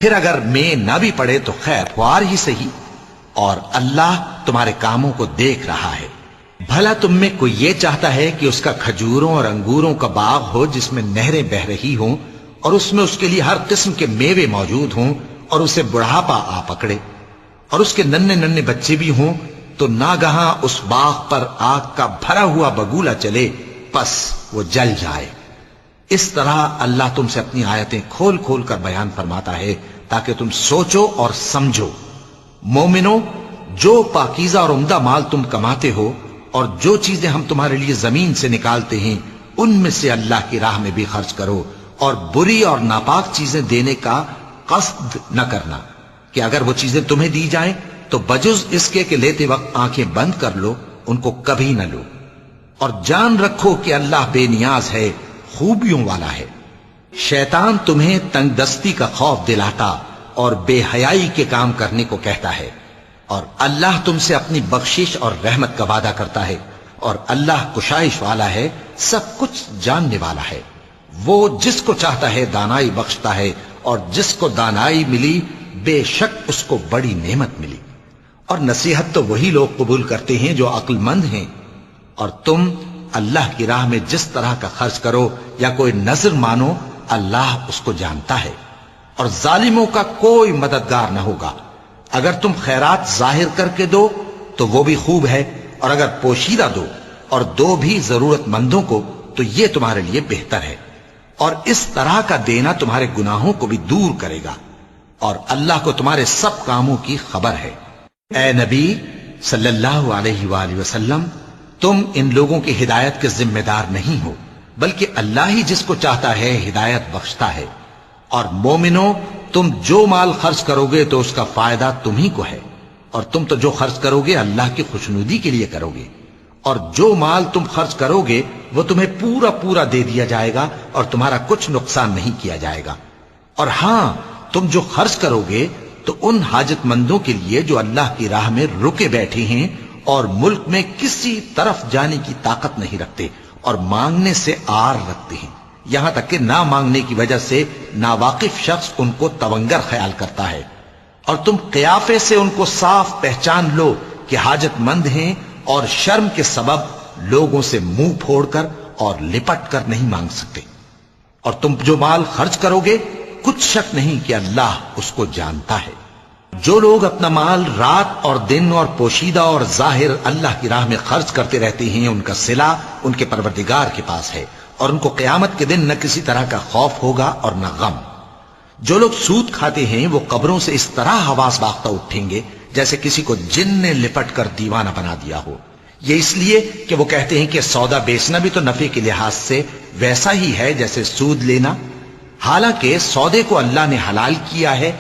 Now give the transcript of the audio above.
پھر اگر میں نہ بھی پڑے تو خیر خوار ہی سہی، اور اللہ تمہارے کاموں کو دیکھ رہا ہے۔ بھلا تم میں کوئی یہ چاہتا ہے کہ اس کا کھجوروں اور انگوروں کا باغ ہو جس میں نہریں بہ رہی ہوں، اور اس میں اس کے لیے ہر قسم کے میوے موجود ہوں، اور اسے بڑھاپا آ پکڑے، اور اس کے ننھے ننھے بچے بھی ہوں، تو ناگہاں اس باغ پر آگ کا بھرا ہوا بگولا چلے، پس وہ جل جائے۔ اس طرح اللہ تم سے اپنی آیتیں کھول کھول کر بیان فرماتا ہے تاکہ تم سوچو اور سمجھو۔ مومنو، جو پاکیزہ اور عمدہ مال تم کماتے ہو اور جو چیزیں ہم تمہارے لیے زمین سے نکالتے ہیں ان میں سے اللہ کی راہ میں بھی خرچ کرو، اور بری اور ناپاک چیزیں دینے کا قصد نہ کرنا کہ اگر وہ چیزیں تمہیں دی جائیں تو بجز اس کے کہ لیتے وقت آنکھیں بند کر لو، ان کو کبھی نہ لو، اور جان رکھو کہ اللہ بے نیاز ہے، خوبیوں والا ہے۔ شیطان تمہیں تنگ دستی کا خوف دلاتا اور بے حیائی کے کام کرنے کو کہتا ہے، اور اللہ تم سے اپنی بخشش اور رحمت کا وعدہ کرتا ہے، اور اللہ کشائش والا ہے، سب کچھ جاننے والا ہے۔ وہ جس کو چاہتا ہے دانائی بخشتا ہے، اور جس کو دانائی ملی بے شک اس کو بڑی نعمت ملی۔ اور نصیحت تو وہی لوگ قبول کرتے ہیں جو عقل مند ہیں، اور تم اللہ کی راہ میں جس طرح کا خرچ کرو یا کوئی نذر مانو، اللہ اس کو جانتا ہے، اور ظالموں کا کوئی مددگار نہ ہوگا۔ اگر تم خیرات ظاہر کر کے دو تو وہ بھی خوب ہے، اور اگر پوشیدہ دو اور دو بھی ضرورت مندوں کو تو یہ تمہارے لیے بہتر ہے، اور اس طرح کا دینا تمہارے گناہوں کو بھی دور کرے گا، اور اللہ کو تمہارے سب کاموں کی خبر ہے۔ اے نبی صلی اللہ علیہ وآلہ وسلم، تم ان لوگوں کی ہدایت کے ذمہ دار نہیں ہو، بلکہ اللہ ہی جس کو چاہتا ہے ہدایت بخشتا ہے۔ اور مومنو، تم جو مال خرچ کرو گے تو اس کا فائدہ تمہیں کو ہے، اور تم تو جو خرچ کرو گے اللہ کی خوشنودی کے لیے کرو گے، اور جو مال تم خرچ کرو گے وہ تمہیں پورا پورا دے دیا جائے گا، اور تمہارا کچھ نقصان نہیں کیا جائے گا۔ اور ہاں، تم جو خرچ کرو گے تو ان حاجت مندوں کے لیے جو اللہ کی راہ میں رکے بیٹھے ہیں اور ملک میں کسی طرف جانے کی طاقت نہیں رکھتے اور مانگنے سے آر رکھتے ہیں، یہاں تک کہ نہ مانگنے کی وجہ سے ناواقف شخص ان کو تونگر خیال کرتا ہے، اور تم قیافے سے ان کو صاف پہچان لو کہ حاجت مند ہیں، اور شرم کے سبب لوگوں سے منہ پھوڑ کر اور لپٹ کر نہیں مانگ سکتے۔ اور تم جو مال خرچ کرو گے کچھ شک نہیں کہ اللہ اس کو جانتا ہے۔ جو لوگ اپنا مال رات اور دن اور پوشیدہ اور ظاہر اللہ کی راہ میں خرچ کرتے رہتے ہیں، ان کا صلہ ان کے پروردگار کے پاس ہے، اور ان کو قیامت کے دن نہ کسی طرح کا خوف ہوگا اور نہ غم۔ جو لوگ سود کھاتے ہیں وہ قبروں سے اس طرح حواس باختہ اٹھیں گے جیسے کسی کو جن نے لپٹ کر دیوانہ بنا دیا ہو، یہ اس لیے کہ وہ کہتے ہیں کہ سودا بیچنا بھی تو نفع کے لحاظ سے ویسا ہی ہے جیسے سود لینا، حالانکہ سودے کو اللہ نے حلال کیا ہے